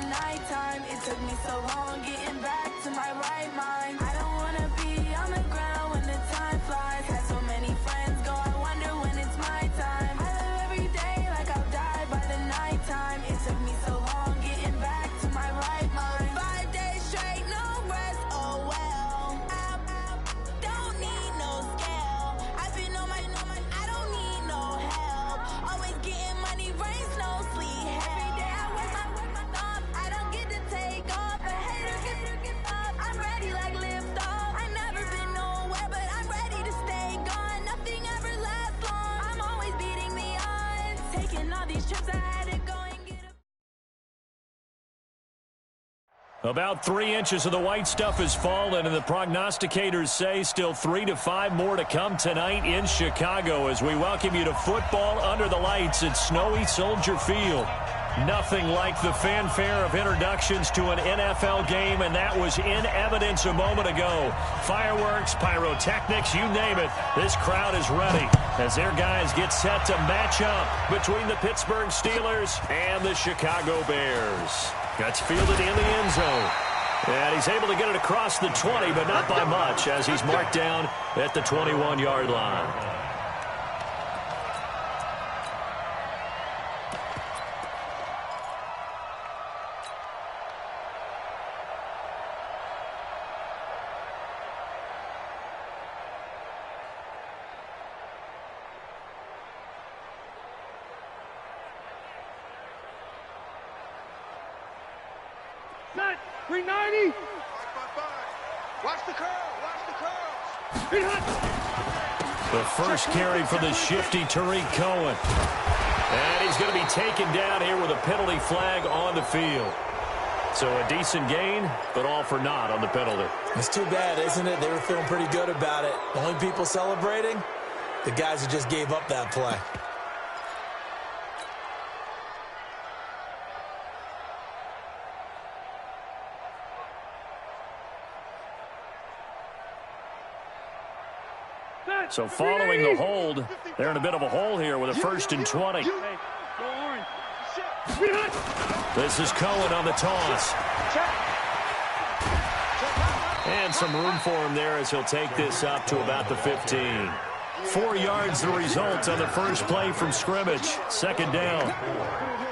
nighttime. It took me so long getting back to my right mind. I don't wanna be on the ground when the time flies. Had so many friends go, I wonder when it's my time. I live every day like I'll die by the nighttime. It took me so long getting back to my right mind. 5 days straight, no rest, oh well. I don't need no scale. I've been on my, I don't need no help. Always getting money, rains, no sleep. Every day I work my thumb. I don't get to take off. A hater get up. I'm ready like lift off. I never been nowhere, but I'm ready to stay gone. Nothing ever lasts long. I'm always beating the odds. Taking all these trips, I had to go and get a... About 3 inches of the white stuff has fallen, and the prognosticators say still 3 to 5 more to come tonight in Chicago as we welcome you to football under the lights at snowy Soldier Field. Nothing like the fanfare of introductions to an NFL game, and that was in evidence a moment ago. Fireworks, pyrotechnics, you name it. This crowd is ready as their guys get set to match up between the Pittsburgh Steelers and the Chicago Bears. Gets fielded in the end zone. And he's able to get it across the 20, but not by much as he's marked down at the 21-yard line. Set, 390. Watch the curl. The first carry for the shifty Tariq Cohen. And he's going to be taken down here with a penalty flag on the field. So a decent gain, but all for naught on the penalty. It's too bad, isn't it? They were feeling pretty good about it. The only people celebrating, the guys who just gave up that play. So following the hold, they're in a bit of a hole here with a 1st and 20. This is Cohen on the toss. And some room for him there as he'll take this up to about the 15. 4 yards the result on the first play from scrimmage. 2nd down.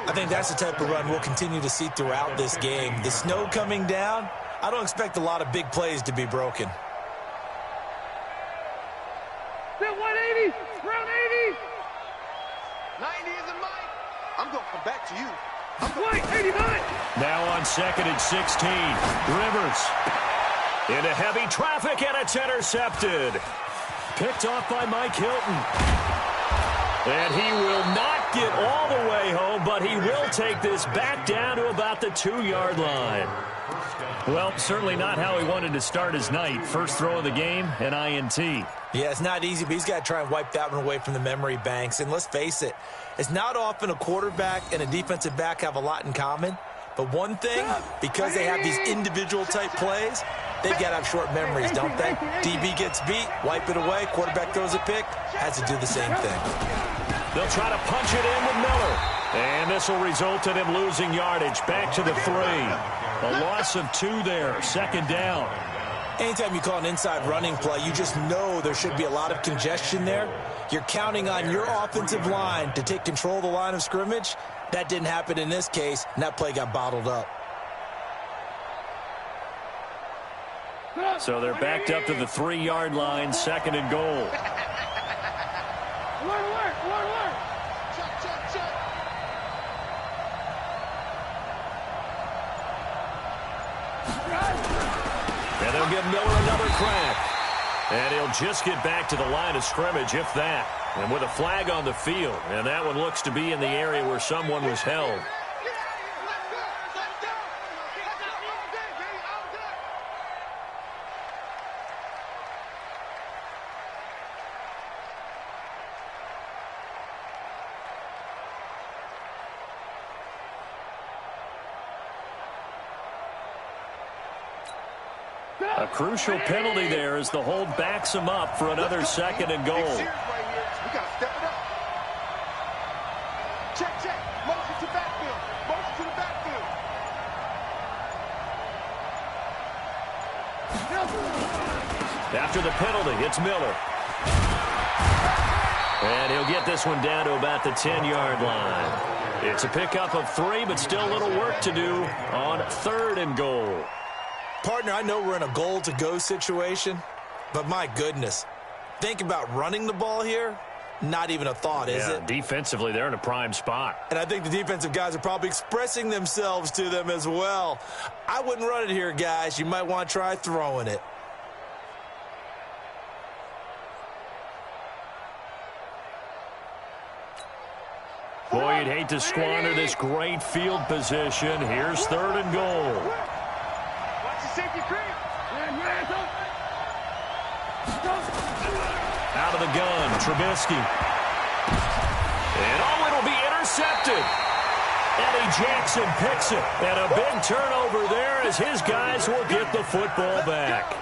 I think that's the type of run we'll continue to see throughout this game. The snow coming down, I don't expect a lot of big plays to be broken. 180, round 80. 90 isn't mine. I'm going to come back to you. White, 89. Now on 2nd and 16. Rivers into heavy traffic, and it's intercepted. Picked off by Mike Hilton. And he will not get all the way home, but he will take this back down to about the 2-yard line. Well, certainly not how he wanted to start his night. First throw of the game, an INT. Yeah, it's not easy, but he's got to try and wipe that one away from the memory banks. And let's face it, it's not often a quarterback and a defensive back have a lot in common. But one thing, because they have these individual type plays, they've got to have short memories, don't they? DB gets beat, wipe it away, quarterback throws a pick, has to do the same thing. They'll try to punch it in with Miller. And this will result in him losing yardage. Back to the 3. A loss of 2 there. 2nd down. Anytime you call an inside running play, you just know there should be a lot of congestion there. You're counting on your offensive line to take control of the line of scrimmage. That didn't happen in this case, and that play got bottled up. So they're backed up to the 3-yard line, 2nd and goal. Alert. Check. And they'll give Miller another crack. And he'll just get back to the line of scrimmage, if that. And with a flag on the field. And that one looks to be in the area where someone was held. A crucial penalty there as the hold backs him up for another 2nd and goal. We got to step it up. Check. Motion to the backfield. After the penalty, it's Miller. And he'll get this one down to about the 10-yard line. It's a pickup of 3, but still a little work to do on 3rd and goal. Partner, I know we're in a goal-to-go situation, but my goodness, think about running the ball here. Not even a thought, is it? Defensively, they're in a prime spot. And I think the defensive guys are probably expressing themselves to them as well. I wouldn't run it here, guys. You might want to try throwing it. Boy, you'd hate to squander this great field position. Here's 3rd and goal. Watch the safety creep. Out of the gun, Trubisky. And it'll be intercepted. Eddie Jackson picks it. And a big turnover there as his guys will get the football back.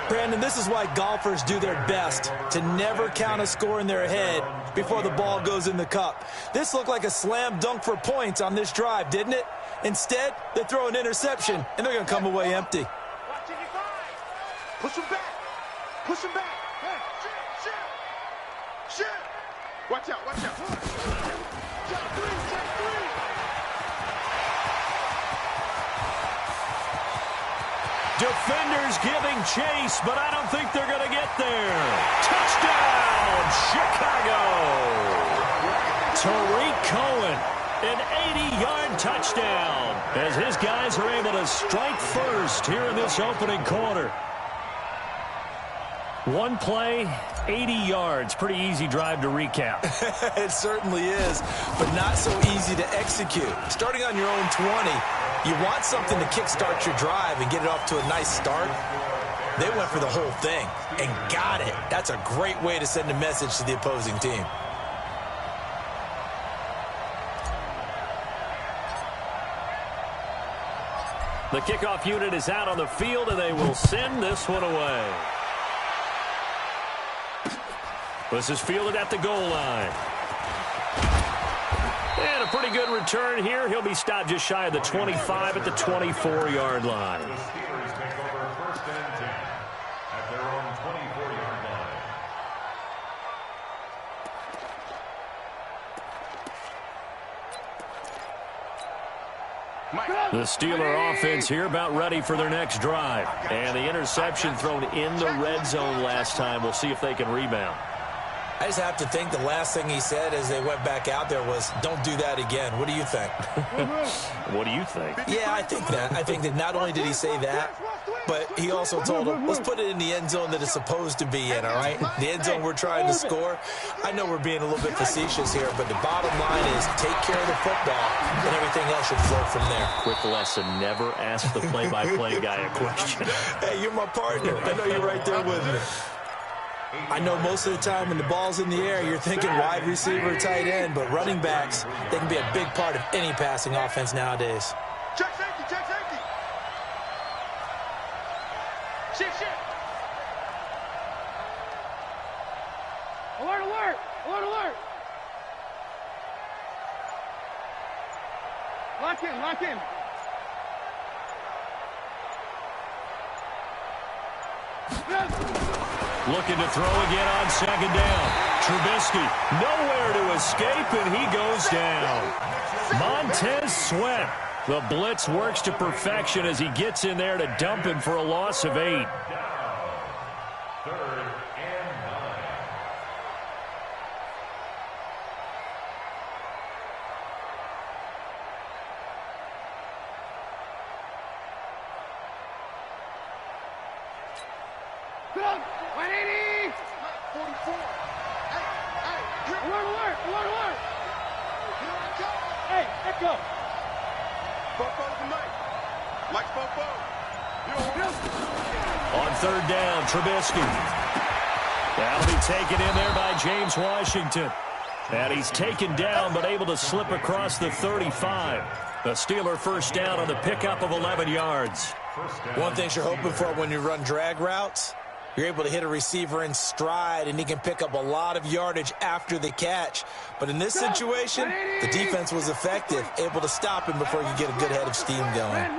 Brandon, this is why golfers do their best to never count a score in their head before the ball goes in the cup. This looked like a slam dunk for points on this drive, didn't it? Instead, they throw an interception, and they're going to come away empty. Push him back. Push him back. Hey, shit. Watch out. Check 3. Defenders giving chase, but I don't think they're going to get there. Touchdown, Chicago. Tariq Cohen, an 80-yard touchdown, as his guys are able to strike first here in this opening quarter. One play, 80 yards. Pretty easy drive to recap. It certainly is, but not so easy to execute. Starting on your own 20, you want something to kickstart your drive and get it off to a nice start. They went for the whole thing and got it. That's a great way to send a message to the opposing team. The kickoff unit is out on the field, and they will send this one away. This is fielded at the goal line. And a pretty good return here. He'll be stopped just shy of the 25 at the 24-yard line. The Steeler offense here about ready for their next drive. And the interception thrown in the red zone last time. We'll see if they can rebound. I just have to think the last thing he said as they went back out there was, don't do that again. What do you think? What do you think? Yeah, I think that. I think that not only did he say that, but he also told him, let's put it in the end zone that it's supposed to be in, all right? The end zone we're trying to score. I know we're being a little bit facetious here, but the bottom line is take care of the football, and everything else should flow from there. Quick lesson, never ask the play-by-play guy a question. Hey, you're my partner. I know you're right there with me. I know most of the time when the ball's in the air, you're thinking wide receiver or tight end, but running backs, they can be a big part of any passing offense nowadays. Check safety. Shift. Alert. Lock in. Looking to throw again on 2nd down. Trubisky nowhere to escape, and he goes down. Montez Sweat. The blitz works to perfection as he gets in there to dump him for a loss of 8. On 3rd down, Trubisky. That'll be taken in there by James Washington. And he's taken down but able to slip across the 35. The Steeler 1st down on the pickup of 11 yards. One thing you're hoping for when you run drag routes, you're able to hit a receiver in stride, and he can pick up a lot of yardage after the catch. But in this situation, the defense was effective, able to stop him before you get a good head of steam going.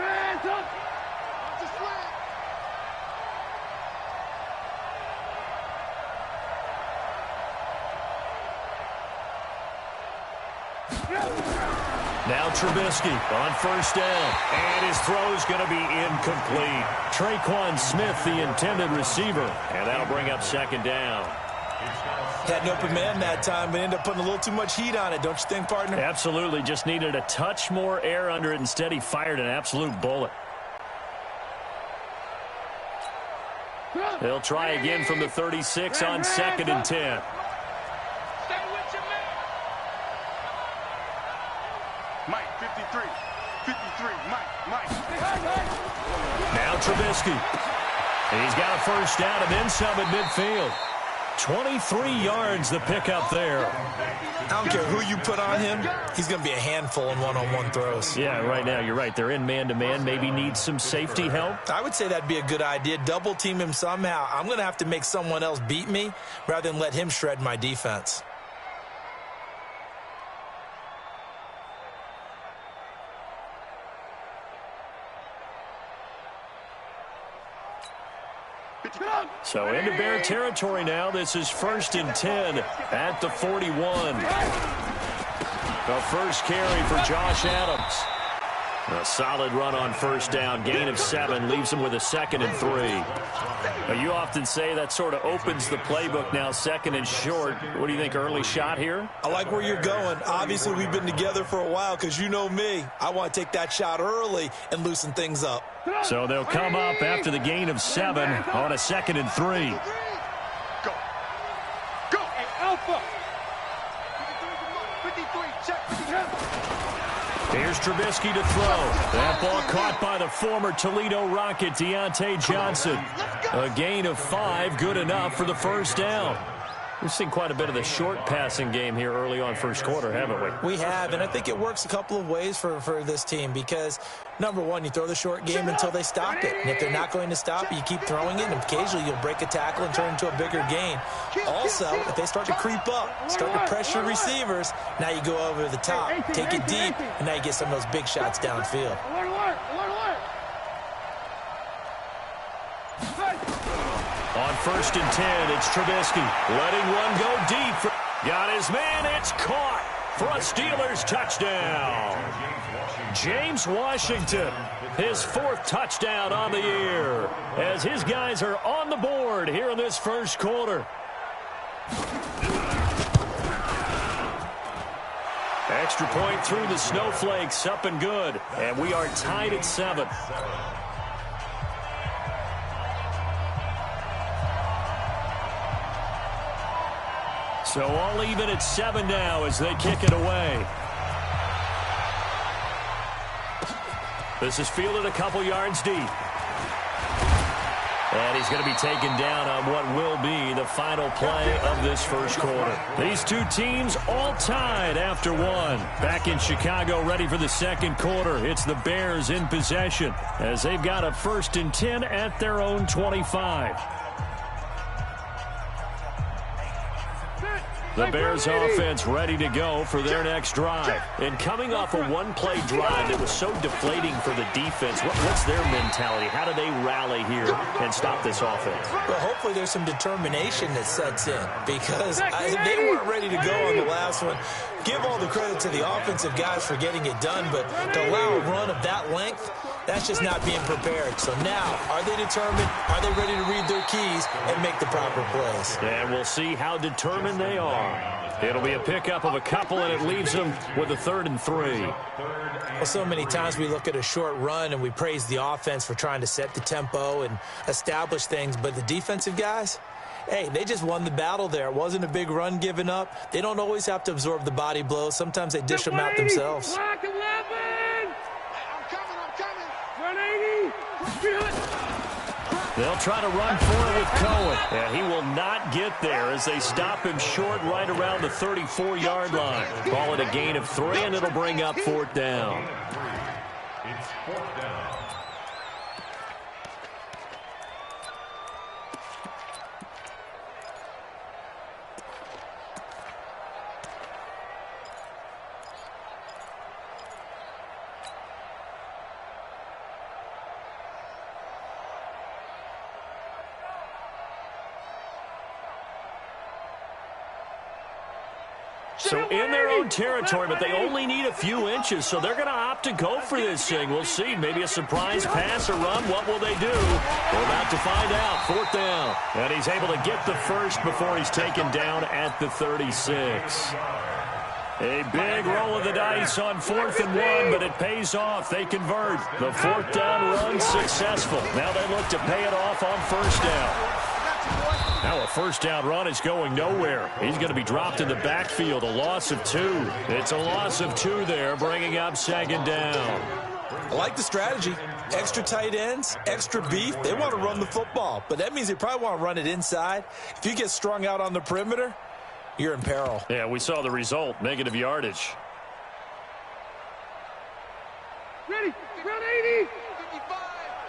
Now Trubisky on first down. And his throw's going to be incomplete. Traquan Smith, the intended receiver. And that'll bring up second down. Had an open man that time, but ended up putting a little too much heat on it, don't you think, partner? Absolutely. Just needed a touch more air under it. Instead, he fired an absolute bullet. They'll try again from the 36 on 2nd and 10. Mike, 53. 53. Mike. Now Trubisky. And he's got a first down and then some at midfield. 23 yards the pickup there. I don't care who you put on him. He's going to be a handful in one-on-one throws. Yeah, right now you're right. They're in man-to-man. Maybe need some safety help. I would say that'd be a good idea. Double team him somehow. I'm going to have to make someone else beat me rather than let him shred my defense. So into Bear territory now. This is 1st and 10 at the 41. The first carry for Josh Adams. A solid run on first down. Gain of 7 leaves him with a 2nd and 3. Now, you often say that sort of opens the playbook now, 2nd and short. What do you think, early shot here? I like where you're going. Obviously, we've been together for a while because you know me. I want to take that shot early and loosen things up. So they'll come up after the gain of 7 on a 2nd and 3. Go. Go. Hey, Alpha. 53, check. Here's Trubisky to throw. That ball caught by the former Toledo Rocket, Deontay Johnson. A gain of 5, good enough for the first down. We've seen quite a bit of the short passing game here early on first quarter, haven't we? We have, and I think it works a couple of ways for this team because, number one, you throw the short game until they stop it. And if they're not going to stop it, you keep throwing it, and occasionally you'll break a tackle and turn into a bigger gain. Also, if they start to creep up, start to pressure receivers, now you go over the top, take it deep, and now you get some of those big shots downfield. On 1st and 10, it's Trubisky letting one go deep. Got his man. It's caught for a Steelers touchdown. James Washington, his 4th touchdown on the year, as his guys are on the board here in this first quarter. Extra point through the Snowflakes, up and good. And we are tied at 7. So all even at 7 now as they kick it away. This is fielded a couple yards deep. And he's going to be taken down on what will be the final play of this first quarter. These two teams all tied after 1. Back in Chicago, ready for the second quarter. It's the Bears in possession as they've got a 1st and 10 at their own 25. The Bears offense ready to go for their next drive. And coming off a one-play drive that was so deflating for the defense, what's their mentality? How do they rally here and stop this offense? Well, hopefully there's some determination that sets in because they weren't ready to go on the last one. Give all the credit to the offensive guys for getting it done, but to allow a run of that length, that's just not being prepared. So now, are they determined? Are they ready to read their keys and make the proper plays? And we'll see how determined they are. It'll be a pickup of a couple, and it leaves them with a 3rd and 3. Well, so many times we look at a short run and we praise the offense for trying to set the tempo and establish things, but the defensive guys, hey, they just won the battle there. It wasn't a big run given up. They don't always have to absorb the body blows. Sometimes they dish them out themselves. Block 11! I'm coming! 180! They'll try to run for it with Cohen. And he will not get there as they stop him short right around the 34-yard line. Call it a gain of 3, and it'll bring up 4th down. It's 4th down. So in their own territory, but they only need a few inches, so they're going to opt to go for this thing. We'll see. Maybe a surprise pass or run. What will they do? We're about to find out. 4th down. And he's able to get the first before he's taken down at the 36. A big roll of the dice on 4th and 1, but it pays off. They convert. The 4th down run successful. Now they look to pay it off on 1st down. Now a 1st down run is going nowhere. He's going to be dropped in the backfield. A loss of 2. It's a loss of 2 there, bringing up 2nd down. I like the strategy. Extra tight ends, extra beef. They want to run the football, but that means they probably want to run it inside. If you get strung out on the perimeter, you're in peril. Yeah, we saw the result. Negative yardage. Ready. Round 80. 55.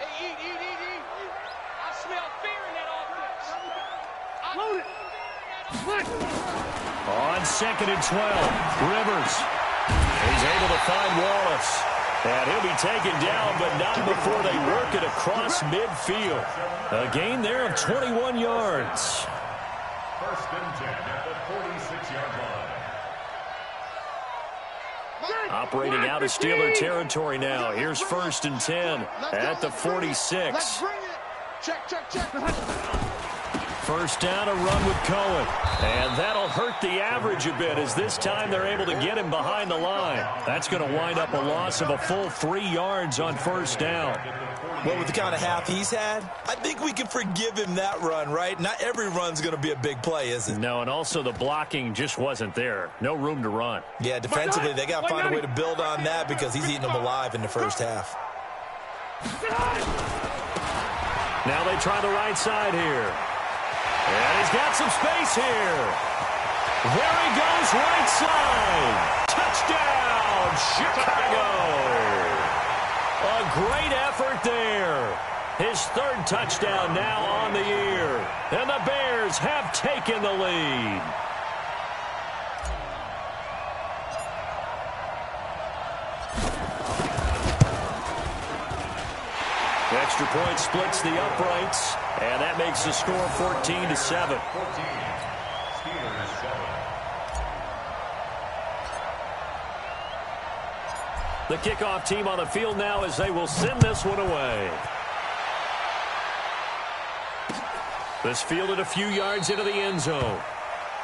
Hey, eat. I smell fear in that offense. Load it. What? On 2nd and 12, Rivers. He's able to find Wallace. And he'll be taken down, but not before they work it across midfield. A gain there of 21 yards. 1st and 10 at the 46-yard line. Operating out of Steeler territory now. Here's 1st and 10 at the 46. Let's bring it. Check. 1st down, a run with Cohen. And that'll hurt the average a bit as this time they're able to get him behind the line. That's going to wind up a loss of a full 3 yards on 1st down. Well, with the kind of half he's had, I think we can forgive him that run, right? Not every run's going to be a big play, is it? No, and also the blocking just wasn't there. No room to run. Yeah, defensively, they got to find a way to build on that because he's eating them alive in the 1st half. Now they try the right side here. And he's got some space here. There he goes, right side. Touchdown, Chicago. A great effort there. His 3rd touchdown now on the year. And the Bears have taken the lead. Extra point splits the uprights, and that makes the score 14-7. 14. Steelers 7. The kickoff team on the field now as they will send this one away. This fielded a few yards into the end zone.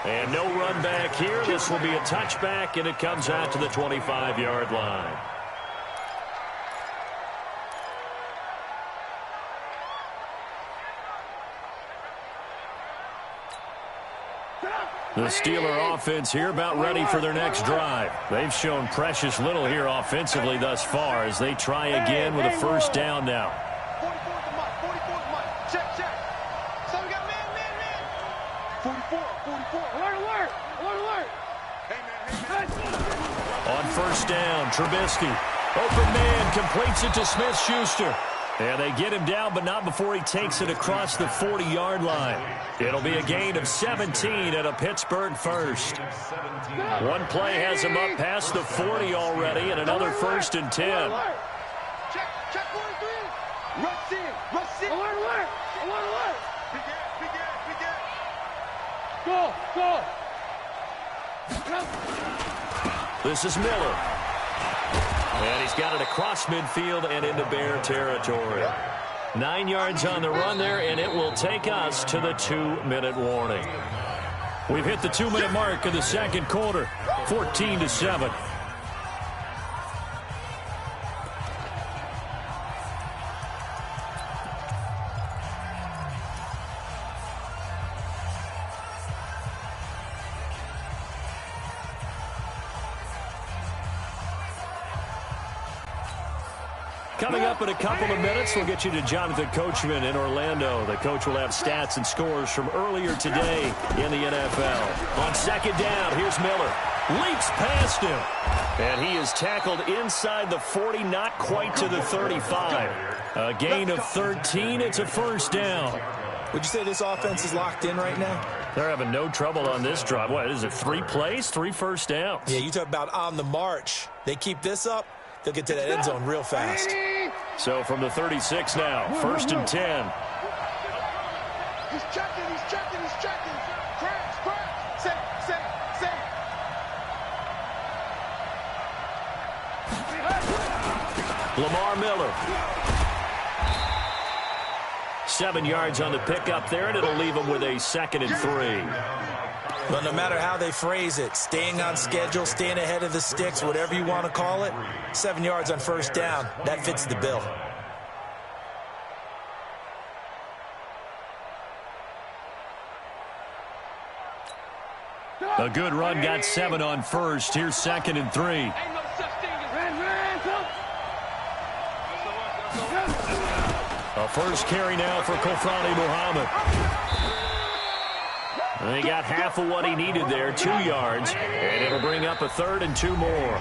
And no run back here. This will be a touchback, and it comes out to the 25-yard line. The Steeler offense here about ready for their next drive. They've shown precious little here offensively thus far as they try again with a 1st down now. 44th and Mike. Check. So we got man. 44. Alert. Hey, man. On 1st down, Trubisky. Open man completes it to Smith-Schuster. And they get him down, but not before he takes it across the 40-yard line. It'll be a gain of 17 and a Pittsburgh 1st. One play has him up past the 40 already, and another 1st and 10. Check 43. Rush in. Alert. Big Go. This is Miller. And he's got it across midfield and into Bear territory. 9 yards on the run there, and it will take us to the 2-minute warning. We've hit the 2-minute mark of the 2nd quarter, 14-7. Coming up in a couple of minutes, we'll get you to Jonathan Coachman in Orlando. The coach will have stats and scores from earlier today in the NFL. On 2nd down, here's Miller. Leaps past him. And he is tackled inside the 40, not quite to the 35. A gain of 13. It's a 1st down. Would you say this offense is locked in right now? They're having no trouble on this drive. What is it, 3 plays, 3 first downs? Yeah, you talk about on the march. They keep this up, they'll get to that end zone real fast. So from the 36 now, 1st and 10. He's checking. Crash. Say. Lamar Miller. 7 yards on the pickup there, and it'll leave them with a 2nd and 3. But no matter how they phrase it, staying on schedule, staying ahead of the sticks, whatever you want to call it, 7 yards on first down, that fits the bill. A good run got 7 on first. Here's 2nd and 3. A first carry now for Kofrani Muhammad. And he got half of what he needed there, 2 yards, and it'll bring up a 3rd and 2 more.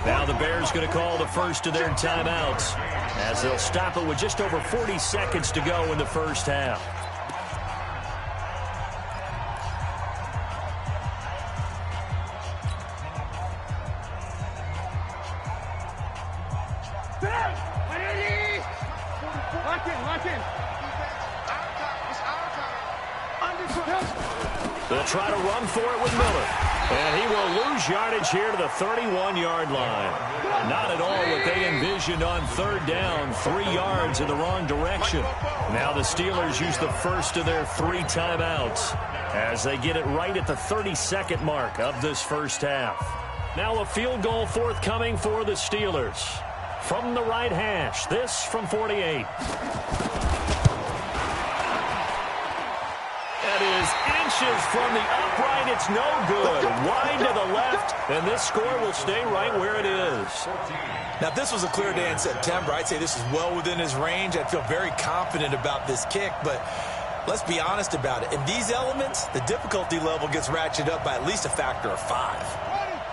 Now the Bears going to call the first of their timeouts as they'll stop it with just over 40 seconds to go in the first half. They'll try to run for it with Miller. And he will lose yardage here to the 31-yard line. Not at all what they envisioned on 3rd down. 3 yards in the wrong direction. Now the Steelers use the first of their 3 timeouts as they get it right at the 32nd mark of this first half. Now a field goal forthcoming for the Steelers. From the right hash, this from 48. That is inches from the upright. It's no good. Wide to the left, and this score will stay right where it is. Now, if this was a clear day in September, I'd say this is well within his range. I'd feel very confident about this kick, but let's be honest about it. In these elements, the difficulty level gets ratcheted up by at least a factor of 5.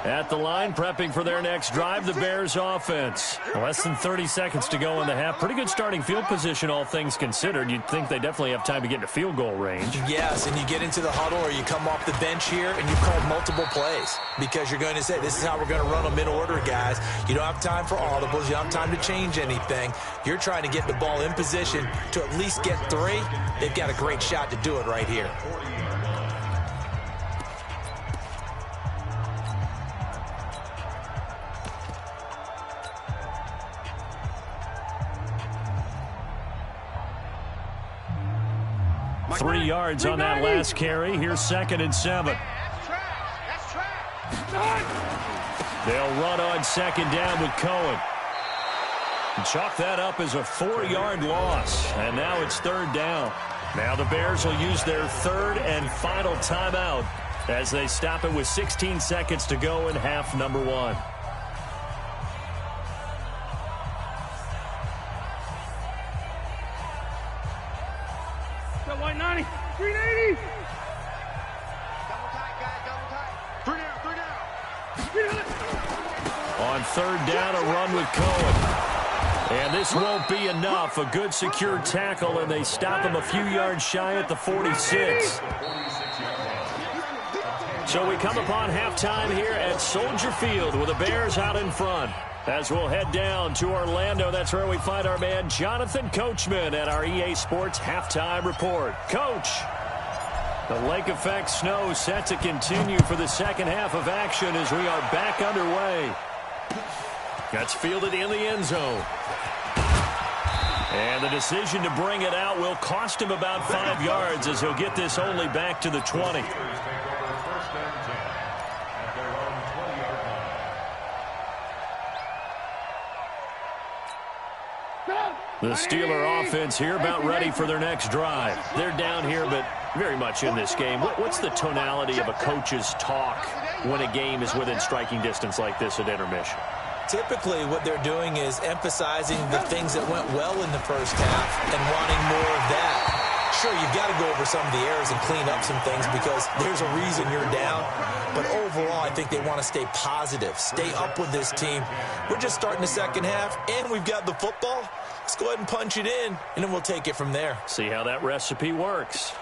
At the line, prepping for their next drive, the Bears offense. Less than 30 seconds to go in the half. Pretty good starting field position, all things considered. You'd think they definitely have time to get into field goal range. Yes, and you get into the huddle or you come off the bench here and you call multiple plays because you're going to say, this is how we're going to run them in order, guys. You don't have time for audibles. You don't have time to change anything. You're trying to get the ball in position to at least get 3. They've got a great shot to do it right here. Mike, 3 yards on that last carry. Here's 2nd and 7. That's trash. They'll run on 2nd down with Cohen. Chalk that up as a 4-yard loss. And now it's 3rd down. Now the Bears will use their 3rd and final timeout as they stop it with 16 seconds to go in half number 1. White 90, 380. Double tight, guys, double tight. 3 down. On 3rd down, a run with Cohen. And this won't be enough. A good secure tackle, and they stop him a few yards shy at the 46. So we come upon halftime here at Soldier Field with the Bears out in front. As we'll head down to Orlando, that's where we find our man Jonathan Coachman at our EA Sports Halftime Report. Coach, the lake effect snow set to continue for the second half of action as we are back underway. That's fielded in the end zone. And the decision to bring it out will cost him about 5 yards as he'll get this only back to the 20. The Steeler offense here about ready for their next drive. They're down here, but very much in this game. What's the tonality of a coach's talk when a game is within striking distance like this at intermission? Typically, what they're doing is emphasizing the things that went well in the first half and wanting more of that. Sure, you've got to go over some of the errors and clean up some things because there's a reason you're down. But overall, I think they want to stay positive, stay up with this team. We're just starting the second half, and we've got the football. Let's go ahead and punch it in, and then we'll take it from there. See how that recipe works.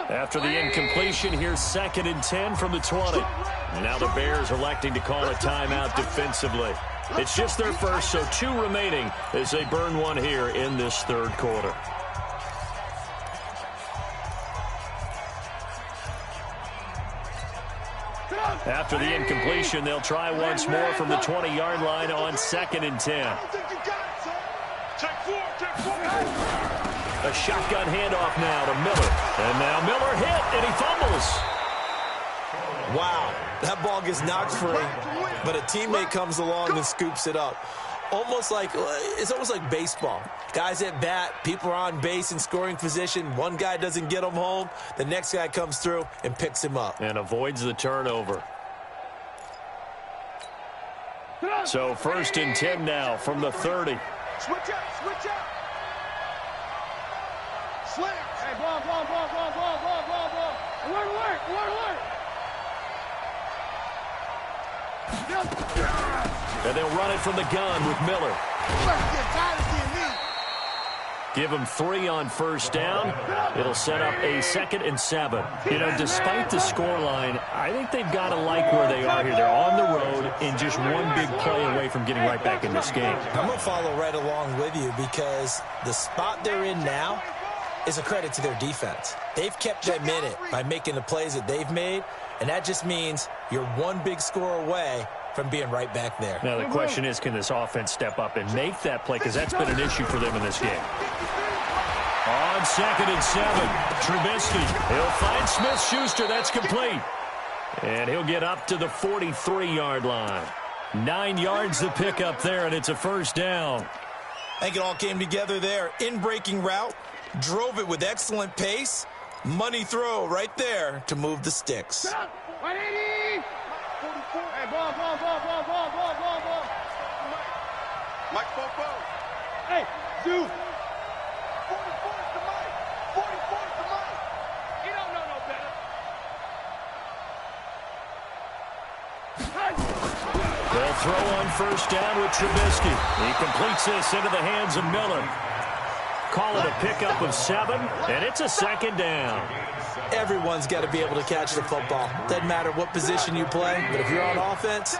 After the incompletion, here's 2nd and 10 from the 20. Now the Bears electing to call a timeout defensively. It's just their first, so 2 remaining as they burn one here in this third quarter. After the incompletion, they'll try once more from the 20-yard line on 2nd and 10. A shotgun handoff now to Miller. And now Miller hit, and he fumbles. Wow, that ball gets knocked free, but a teammate comes along and scoops it up. It's almost like baseball. Guys at bat, people are on base in scoring position. One guy doesn't get him home. The next guy comes through and picks him up. And avoids the turnover. So 1st and 10 now from the 30. Switch out. Slam. Hey, ball. Alert. And they'll run it from the gun with Miller. Give him 3 on 1st down. It'll set up a 2nd and 7. You know, despite the scoreline, I think they've got to like where they are here. They're on the road and just one big play away from getting right back in this game. I'm going to follow right along with you because the spot they're in now is a credit to their defense. They've kept them in it by making the plays that they've made, and that just means you're one big score away from being right back there. Now, the question is, can this offense step up and make that play? Because that's been an issue for them in this game. On 2nd and 7, Trubisky. He'll find Smith-Schuster. That's complete. And he'll get up to the 43-yard line. 9 yards to pick up there, and it's a 1st down. I think it all came together there. In-breaking route, drove it with excellent pace. Money throw right there to move the sticks. 180. Hey, ball. Mike, Bobo. Hey, dude. 44 is the Mike. 44 is the Mike. He don't know no better. They'll throw on 1st down with Trubisky. He completes this into the hands of Miller. Call it a pickup of 7, and it's a 2nd down. Everyone's got to be able to catch the football. Doesn't matter what position you play, but if you're on offense,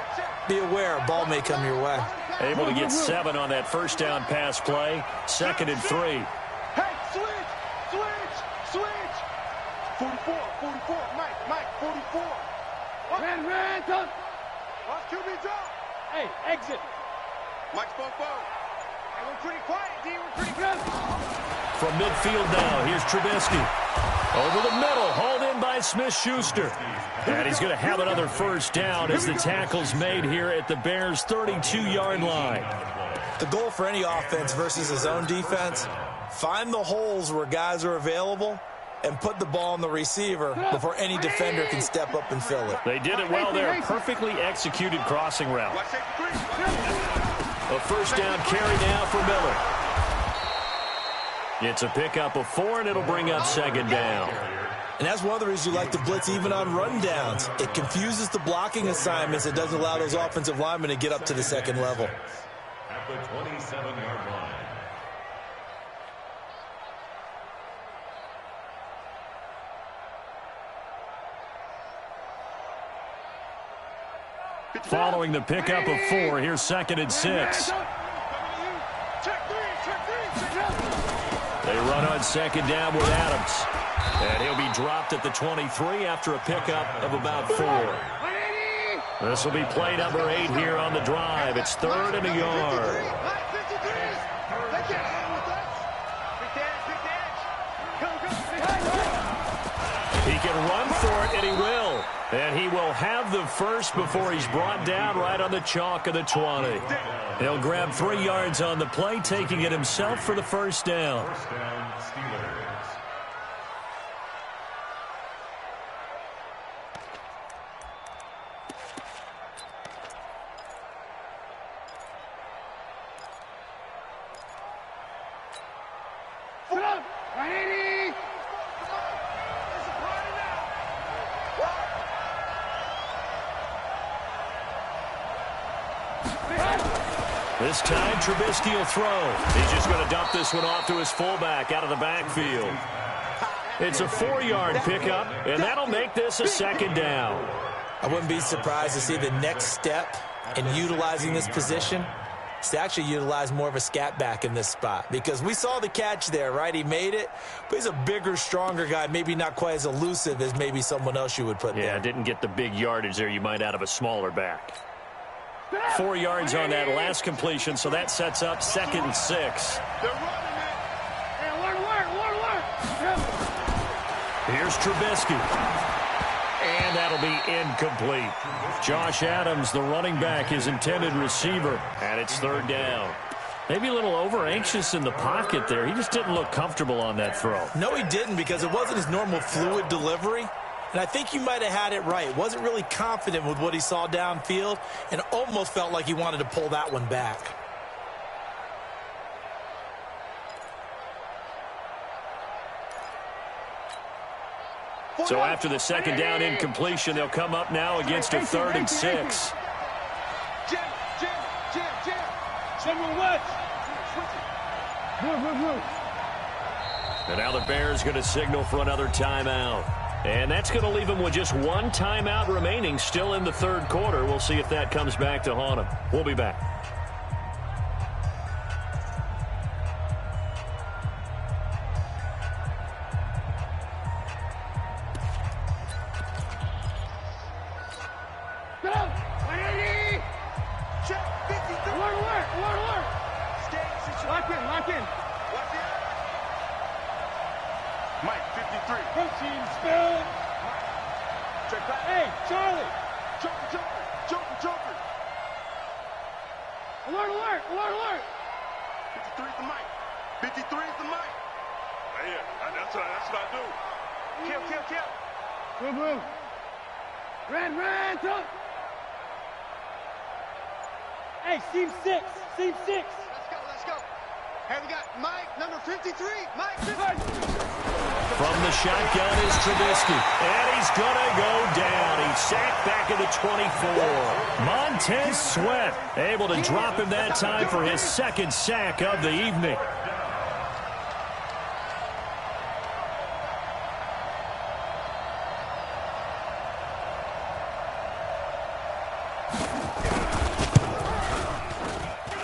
be aware a ball may come your way. Able to get 7 on that 1st down pass play. 2nd and 3. Hey, switch. 44, Mike, 44. Ran, come. Watch QB drop. Hey, exit. Mike's Bobo. Hey, we're pretty quiet, D. We're pretty good. From midfield now, here's Trubisky. Over the middle, hauled in by Smith-Schuster. And he's going to have another 1st down as the tackle's made here at the Bears' 32-yard line. The goal for any offense versus his own defense, find the holes where guys are available and put the ball on the receiver before any defender can step up and fill it. They did it well there. Perfectly executed crossing route. A 1st down carry now for Miller. It's a pickup of 4, and it'll bring up 2nd down. And that's one of the reasons you like to blitz even on rundowns. It confuses the blocking assignments. It doesn't allow those offensive linemen to get up to the 2nd level. At the 27-yard line. Following the pickup of 4, here's 2nd and 6. They run on 2nd down with Adams. And he'll be dropped at the 23 after a pickup of about 4. This will be play number 8 here on the drive. It's 3rd and a yard. He can run for it, and he will. And he will have the 1st before he's brought down right on the chalk of the 20. He'll grab 3 yards on the play, taking it himself for the 1st down. First down, Steelers. This time, Trubisky will throw. He's just going to dump this one off to his fullback out of the backfield. It's a 4-yard pickup, and that'll make this a 2nd down. I wouldn't be surprised to see the next step and utilizing this position, to actually utilize more of a scat back in this spot, because we saw the catch there, right? He made it, but he's a bigger, stronger guy, maybe not quite as elusive as maybe someone else you would put there. Yeah, didn't get the big yardage there you might out of a smaller back. 4 yards on that last completion, so that sets up 2nd and 6. They're running it. Hey, Here's Trubisky. And that'll be incomplete. Josh Adams, the running back, his intended receiver. And it's 3rd down. Maybe a little over-anxious in the pocket there. He just didn't look comfortable on that throw. No, he didn't, because it wasn't his normal fluid delivery. And I think you might have had it right. Wasn't really confident with what he saw downfield and almost felt like he wanted to pull that one back. So after the 2nd down incompletion, they'll come up now against a 3rd and 6. Jim. Someone watch. Move. And now the Bears going to signal for another timeout. And that's going to leave them with just 1 timeout remaining still in the 3rd quarter. We'll see if that comes back to haunt them. We'll be back. Lock in. Mike, 53. Protein spill. Check back. Hey, Charlie. Joker. Alert. 53 is the mic. 53 is the mic. Right here. That's what I do. Kill. Move. Red, throw. Hey, seam 6. Let's go. Here we got Mike, number 53. Mike, 53. From the shotgun is Trubisky. And he's going to go down. He's sacked back at the 24. Montez Sweat able to drop him that time for his 2nd sack of the evening.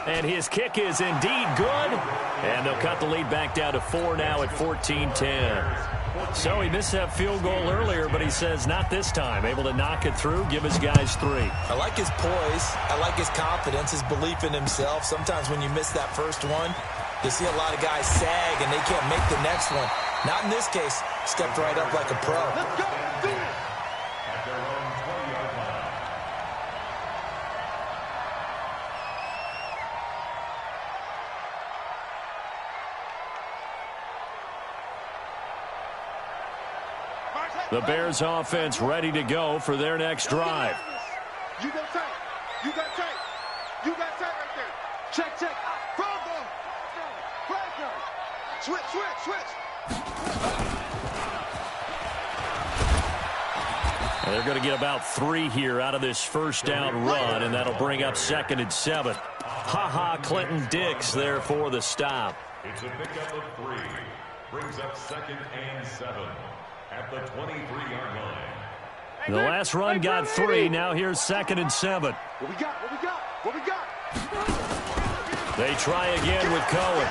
And his kick is indeed good. And they'll cut the lead back down to 4 now at 14-10. So he missed that field goal earlier, but he says not this time. Able to knock it through, give his guys 3. I like his poise. I like his confidence, his belief in himself. Sometimes when you miss that first one, you see a lot of guys sag and they can't make the next one. Not in this case. Stepped right up like a pro. Let's go. Do it. At their own 20-yard line. The Bears offense ready to go for their next drive. You go tight. You got tight right there. Check. Flag down. Switch. And they're going to get about 3 here out of this first down run, and that'll bring up 2nd and 7. Clinton Dix there for the stop. It's a pickup of 3. Brings up 2nd and 7 at the 23-yard line. The last run got 3. Now here's 2nd and 7. What we got? They try again with Cohen.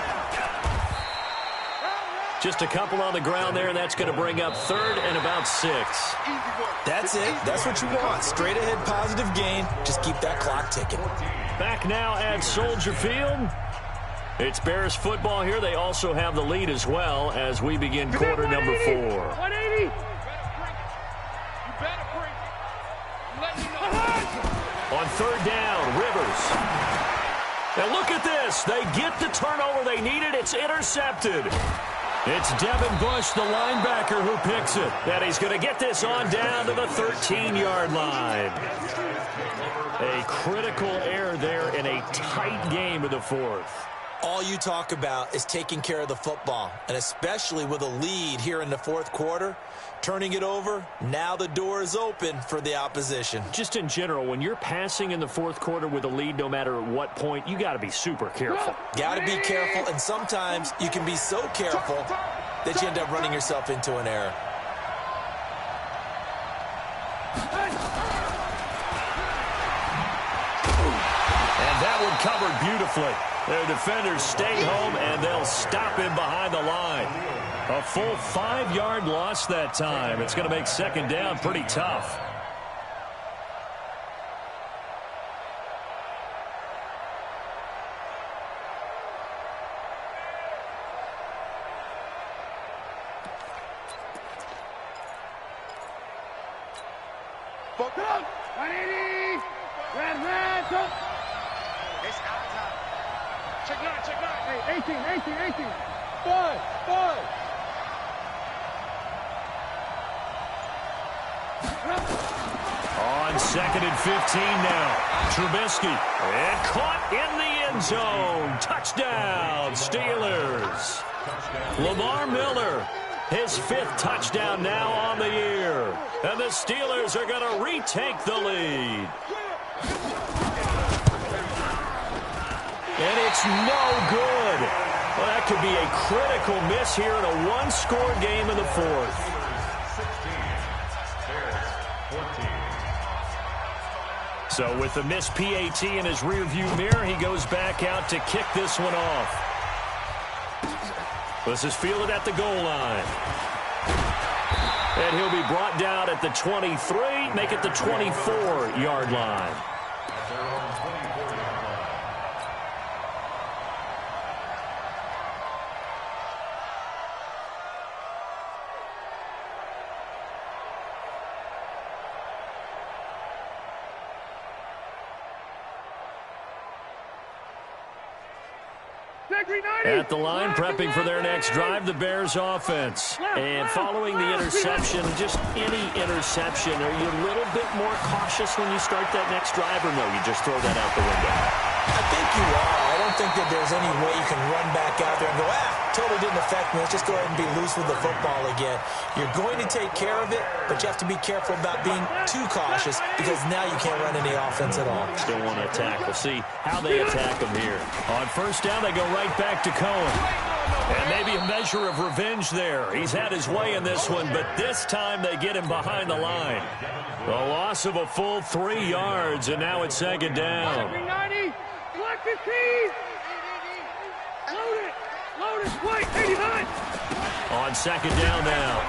Just a couple on the ground there, and that's going to bring up 3rd and about 6. That's it. That's what you want. Straight ahead positive gain. Just keep that clock ticking. Back now at Soldier Field. It's Bears football here. They also have the lead as well as we begin quarter number 4. 180. You better bring it. Let me know. On 3rd down, Rivers. And look at this. They get the turnover they needed. It's intercepted. It's Devin Bush, the linebacker, who picks it. And he's going to get this on down to the 13-yard line. A critical error there in a tight game of the 4th. All you talk about is taking care of the football, and especially with a lead here in the 4th quarter, turning it over, now the door is open for the opposition. Just in general, when you're passing in the 4th quarter with a lead, no matter at what point, you got to be super careful. Got to be careful, and sometimes you can be so careful that you end up running yourself into an error. covered beautifully. Their defenders stay home, and they'll stop him behind the line. A full 5-yard loss that time. It's going to make second down pretty tough. Go! 180! Red, go! It's our time. Check 9, check 9. Hey, 18. 5. On 2nd and 15 now. Trubisky. And caught in the end zone. Touchdown, Steelers. Lamar Miller. His 5th touchdown now on the year. And the Steelers are going to retake the lead. And it's no good. Well, that could be a critical miss here in a one-score game in the 4th. 16, so with the missed PAT in his rearview mirror, he goes back out to kick this one off. This is fielded at the goal line. And he'll be brought down at the 23, make it the 24-yard line. At the line, prepping for their next drive, the Bears offense. And following the interception, just any interception, are you a little bit more cautious when you start that next drive, or no, you just throw that out the window? I think you are. I don't think that there's any way you can run back out there and go, totally didn't affect me. Let's just go ahead and be loose with the football again. You're going to take care of it, but you have to be careful about being too cautious because now you can't run any offense at all. Still want to attack. We'll see how they attack them here. On first down, they go right back to Cohen. And maybe a measure of revenge there. He's had his way in this one, but this time they get him behind the line. The loss of a full 3 yards, and now it's second down. 90, collect the keys. Load it, White, 89. On second down now,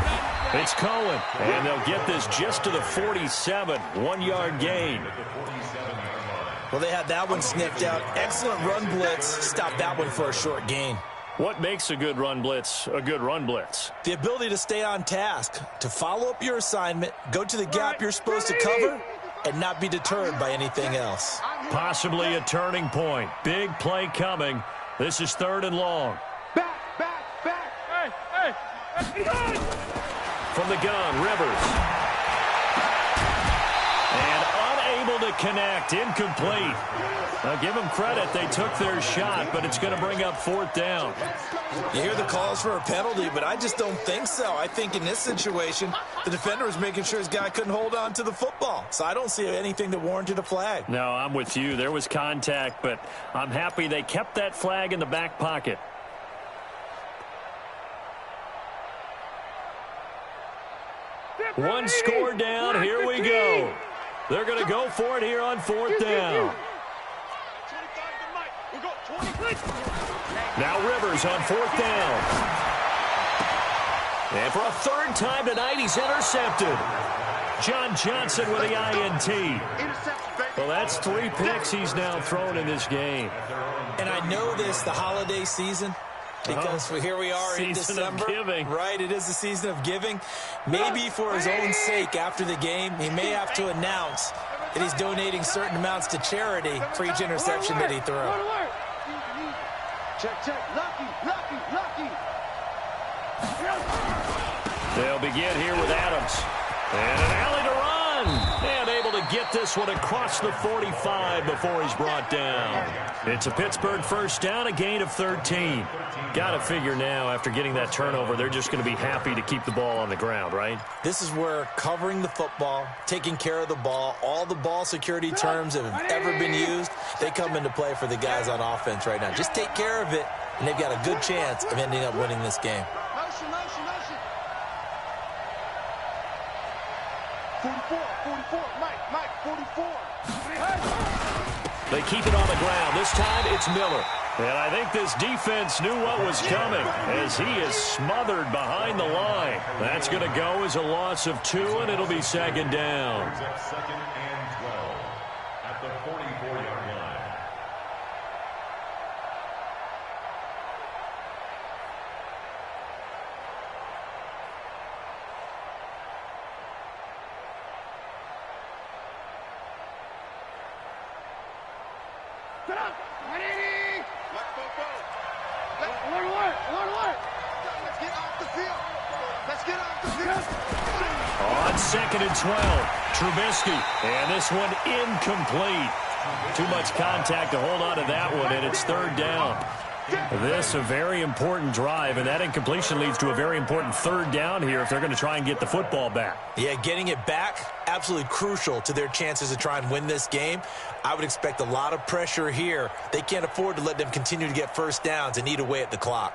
it's Cohen, and they'll get this just to the 47, 1-yard gain. Well, they had that one sniffed out. Excellent run blitz. Stop that one for a short gain. What makes a good run blitz a good run blitz? The ability to stay on task, to follow up your assignment, go to the gap you're supposed to cover, and not be deterred by anything else. Possibly a turning point. Big play coming. This is 3rd and long. Back. Hey. From the gun, Rivers. And unable to connect, incomplete. Now give them credit, they took their shot, but it's going to bring up 4th down. You hear the calls for a penalty, but I just don't think so. I think in this situation, the defender was making sure his guy couldn't hold on to the football. So I don't see anything that warranted a flag. No, I'm with you. There was contact, but I'm happy they kept that flag in the back pocket. One score down. Here we go. They're going to go for it here on 4th down. Now Rivers on 4th down. And for a 3rd time tonight, he's intercepted. John Johnson with the INT. Well, that's 3 picks he's now thrown in this game. And I know this, the holiday season, because here we are in December. Season of giving. Right, it is the season of giving. Maybe for his own sake after the game, he may have to announce that he's donating certain amounts to charity for each interception that he throws. Check. Lucky. They'll begin here with Adams. And an alley to run. And able to get this one across the 45 before he's brought down. It's a Pittsburgh first down, a gain of 13. Got to figure now, after getting that turnover, they're just going to be happy to keep the ball on the ground, right? This is where covering the football, taking care of the ball, all the ball security terms that have ever been used, they come into play for the guys on offense right now. Just take care of it, and they've got a good chance of ending up winning this game. 44, Mike, 44. They keep it on the ground. This time it's Miller. And I think this defense knew what was coming as he is smothered behind the line. That's going to go as a loss of 2, and it'll be second down. Second and 12 at the 44-yard line. Set up. 180. Let's get off the field. Let's get off the field. On second and 12, Trubisky. And this one incomplete. Too much contact to hold on to that one, and it's third down. This a very important drive, and that incompletion leads to a very important third down here if they're going to try and get the football back. Yeah, getting it back, absolutely crucial to their chances to try and win this game. I would expect a lot of pressure here. They can't afford to let them continue to get first downs and eat away at the clock.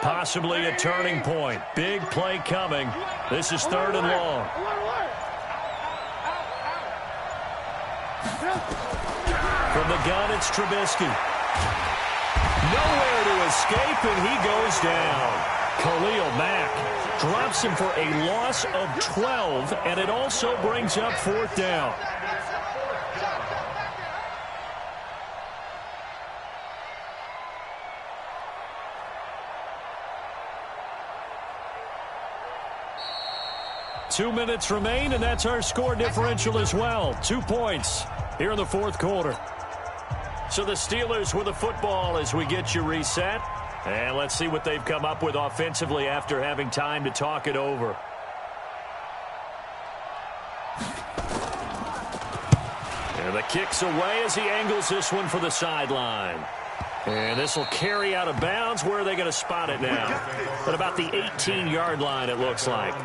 Possibly a turning point. Big play coming. This is third and long. From the gun, it's Trubisky. Nowhere to escape, and he goes down. Khalil Mack drops him for a loss of 12, and it also brings up fourth down. Two minutes remain, and that's our score differential as well. 2 points here in the fourth quarter. So the Steelers with the football as we get you reset. And let's see what they've come up with offensively after having time to talk it over. And the kick's away as he angles this one for the sideline. And this will carry out of bounds. Where are they going to spot it now? At about the 18-yard line, it looks like.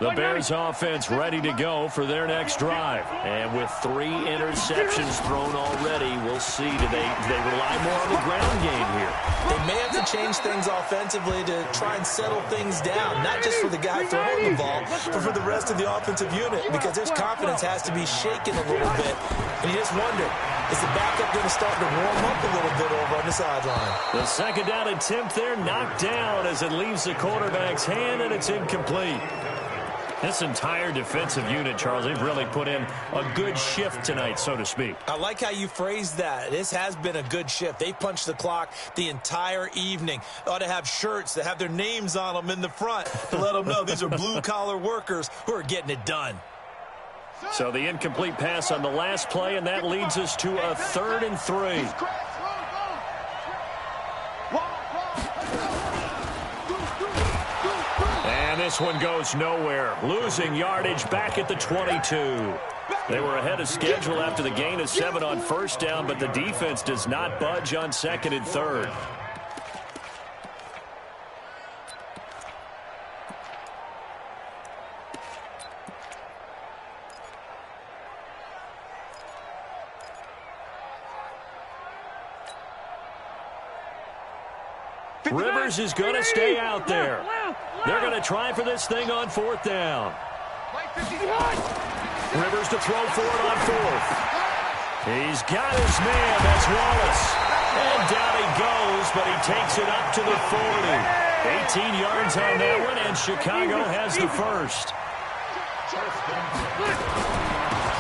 The Bears offense ready to go for their next drive. And with 3 interceptions thrown already, we'll see. Do they rely more on the ground game here? They may have to change things offensively to try and settle things down, not just for the guy throwing the ball, but for the rest of the offensive unit, because their confidence has to be shaken a little bit. And you just wonder, is the backup going to start to warm up a little bit over on the sideline? The second down attempt there knocked down as it leaves the quarterback's hand, and it's incomplete. This entire defensive unit, Charles, they've really put in a good shift tonight, so to speak. I like how you phrased that. This has been a good shift. They punched the clock the entire evening. They ought to have shirts that have their names on them in the front to let them know these are blue-collar workers who are getting it done. So the incomplete pass on the last play, and that leads us to a 3rd and 3. And this one goes nowhere. Losing yardage back at the 22. They were ahead of schedule after the gain of 7 on first down, but the defense does not budge on 2nd and 3rd. Rivers is going to stay out there. They're going to try for this thing on 4th down. Rivers to throw for it on 4th. He's got his man. That's Wallace. And down he goes, but he takes it up to the 40. 18 yards on that one, and Chicago has the first.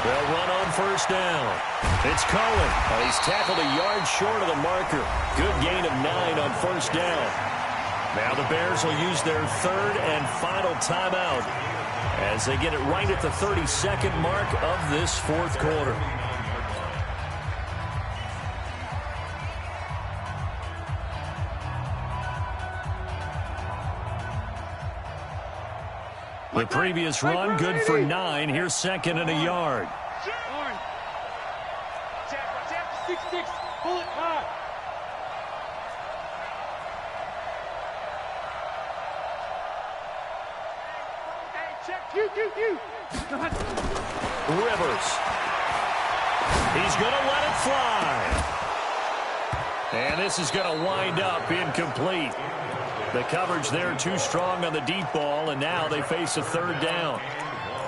They'll run on 1st down. It's Cohen. He's tackled a yard short of the marker. Good gain of 9 on 1st down. Now the Bears will use their 3rd and final timeout as they get it right at the 32nd mark of this 4th quarter. The previous run, good for 9. Here's 2nd and a yard. 6-6. Pull it hard. Check. You. Rivers. He's going to let it fly. And this is going to wind up incomplete. The coverage there too strong on the deep ball, and now they face a third down.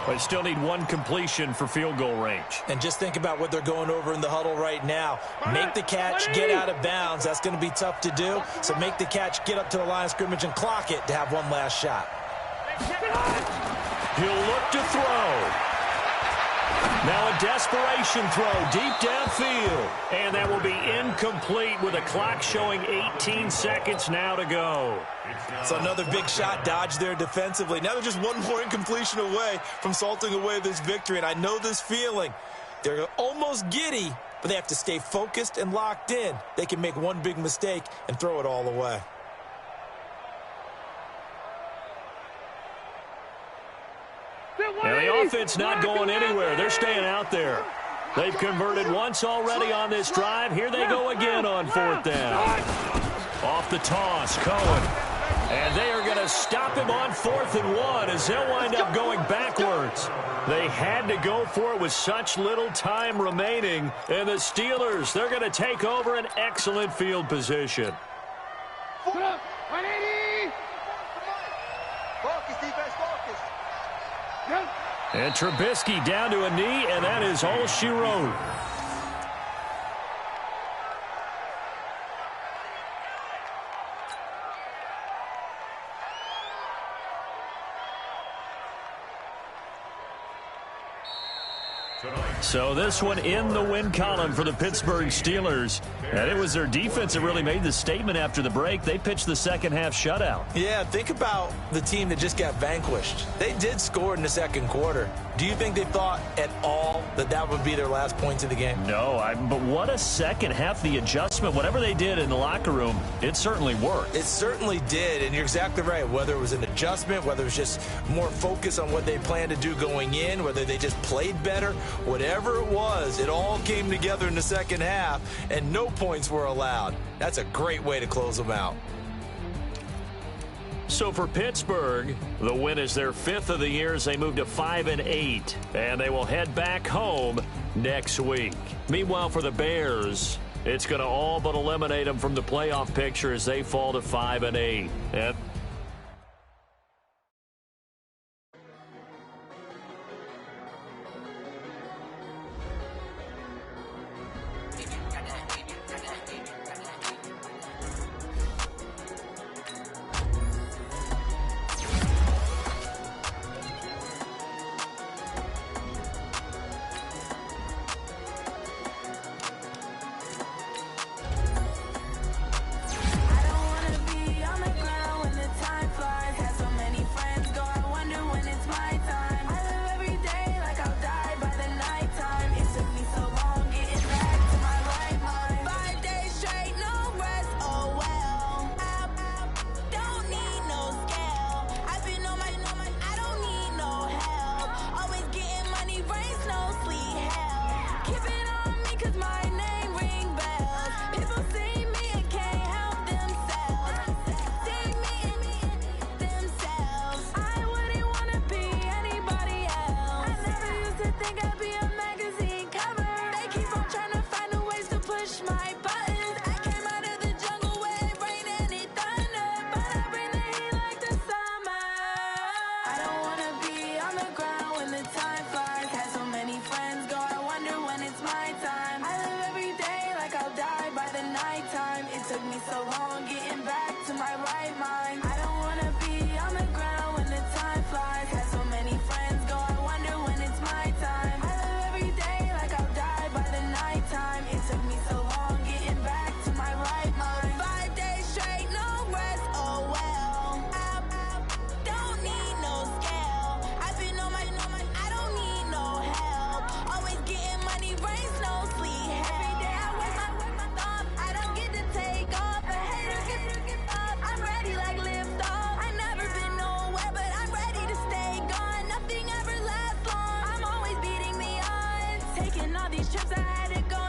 They still need one completion for field goal range. And just think about what they're going over in the huddle right now. Make the catch, get out of bounds. That's going to be tough to do. So make the catch, get up to the line of scrimmage, and clock it to have one last shot. He'll look to throw. Now a desperation throw deep downfield. And that will be incomplete with a clock showing 18 seconds now to go. So another big shot dodged there defensively. Now they're just one more incompletion away from salting away this victory. And I know this feeling. They're almost giddy, but they have to stay focused and locked in. They can make one big mistake and throw it all away. And the offense not going anywhere. They're staying out there. They've converted once already on this drive. Here they go again on fourth down. Off the toss, Cohen. And they are going to stop him on 4th and 1 as they'll wind up going backwards. They had to go for it with such little time remaining. And the Steelers, they're going to take over an excellent field position. 180. Focus, defense, focus. And Trubisky down to a knee, and that is all she wrote. So this one in the win column for the Pittsburgh Steelers. And it was their defense that really made the statement after the break. They pitched the second half shutout. Yeah, think about the team that just got vanquished. They did score in the second quarter. Do you think they thought at all that that would be their last points of the game? No, but what a second half. The adjustment, whatever they did in the locker room, it certainly worked. It certainly did, and you're exactly right. Whether it was an adjustment, whether it was just more focus on what they planned to do going in, whether they just played better, whatever it was, it all came together in the second half, and no points were allowed. That's a great way to close them out. So for Pittsburgh, the win is their 5th of the year as they move to 5-8, and they will head back home next week. Meanwhile, for the Bears, it's going to all but eliminate them from the playoff picture as they fall to 5-8. And Taking all these trips, I had to go